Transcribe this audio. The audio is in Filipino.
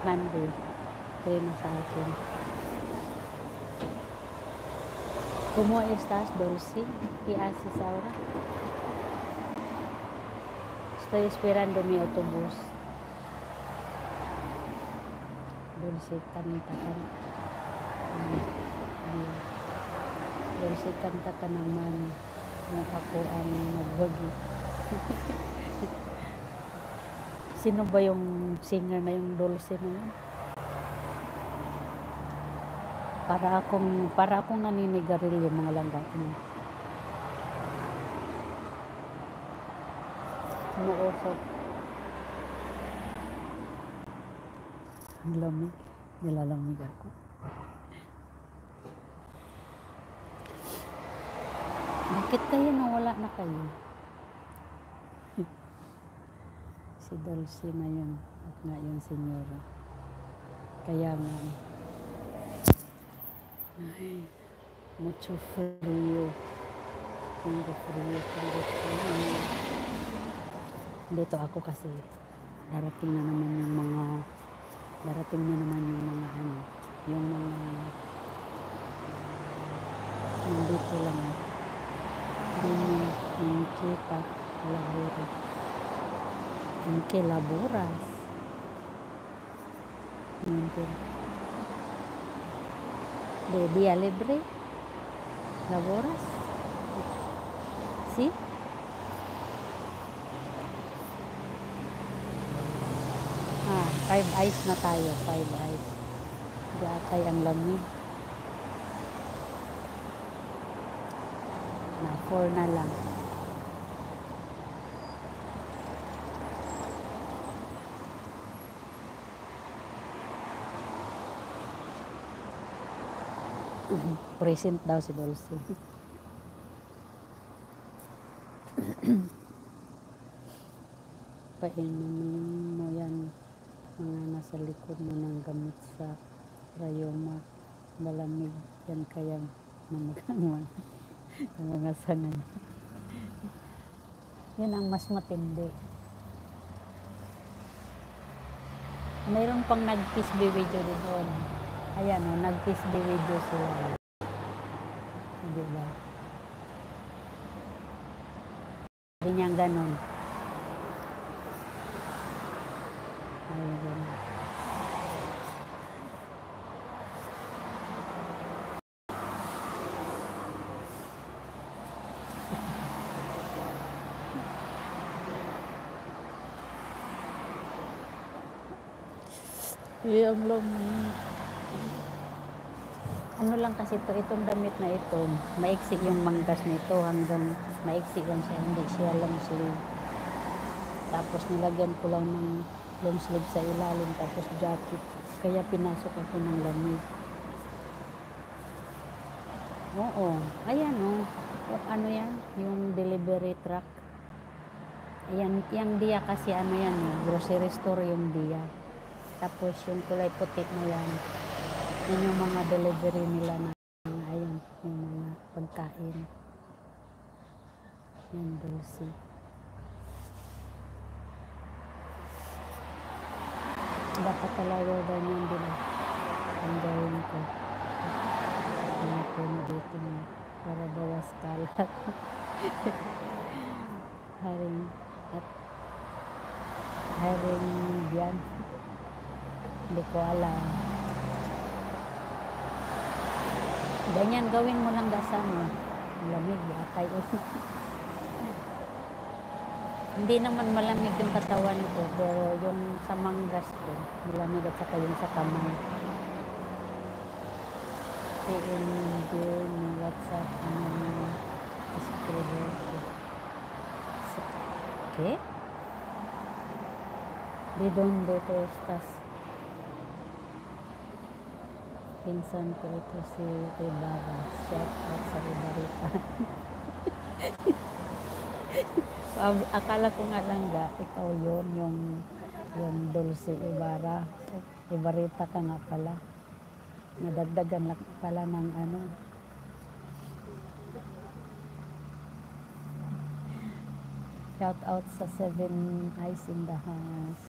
Monday. Free na sa akin. ¿Cómo estás, Dulce? Y así Saura. Estoy esperando mi autobús. Dulce, kanta ka. Dulce, kanta ka naman. Nung ako ang nagwagi. Sino ba yung singer na yung Dulce na yun? Para akong naninigarilyo mga langga. Umuusok. Ang lamig. Nilalamig ako. Bakit kayo nawala na kayo? Si Dulce na yun. At nga yung senyora. Kaya nga. Ay, mucho frío. Tengo frío. Dito ako kasi darating na naman yung mga nandito lang yung kita laburas yung kilaburas de día libre laboras si five eyes na tayo 5 eyes gatay ang lamig na 4 na lang present daw si Dulce. Painumin mo yan mga nasa likod mo ng gamit sa rayoma malamig yan kaya mamagaman ang mga sangan yun ang mas matindi. Mayroon pang nag-kiss video doon. Ayan o, nag-kiss video sila. Diba? Sabi niyang ganon. Ayun ganon. Ang lamig. Ano lang kasi itong damit na ito, maiksi yung manggas nito hanggang maiksi lang siya, hindi siya long sleeve. Tapos nilagyan ko lang ng long sleeve sa ilalim, tapos jacket. Kaya pinasok ako ng lamig. Oo, ayan o. Ano yan? Yung delivery truck. Ayan, yung dia kasi ano yan o, grocery store yung dia. Tapos yung kulay puti na yan, yun yung mga delivery nila na ayun, yung mga pagkain. Yan, Dulce. Dapat talaga ganyan din ang gawin ko. Ano ko na dito na para bawas kalat. Haring yan. Hindi ko alam. Ganyan gawin mo lang gasama. Malamig, atay. Hindi naman malamig yung katawan ko, pero yung sa manggas ko, malamig at saka yung sa kamay. PNG, WhatsApp, escribe ko. ¿Qué? ¿De dónde tú estás? Pinsan ko ito si Ibarra. Shout out sa Ibarita. Akala ko nga lang ikaw yun, yung Dulce Ibarra. Ibarita ka nga pala. Nadagdagan lang pala ng ano. Shout out sa 7 Eyes in the House.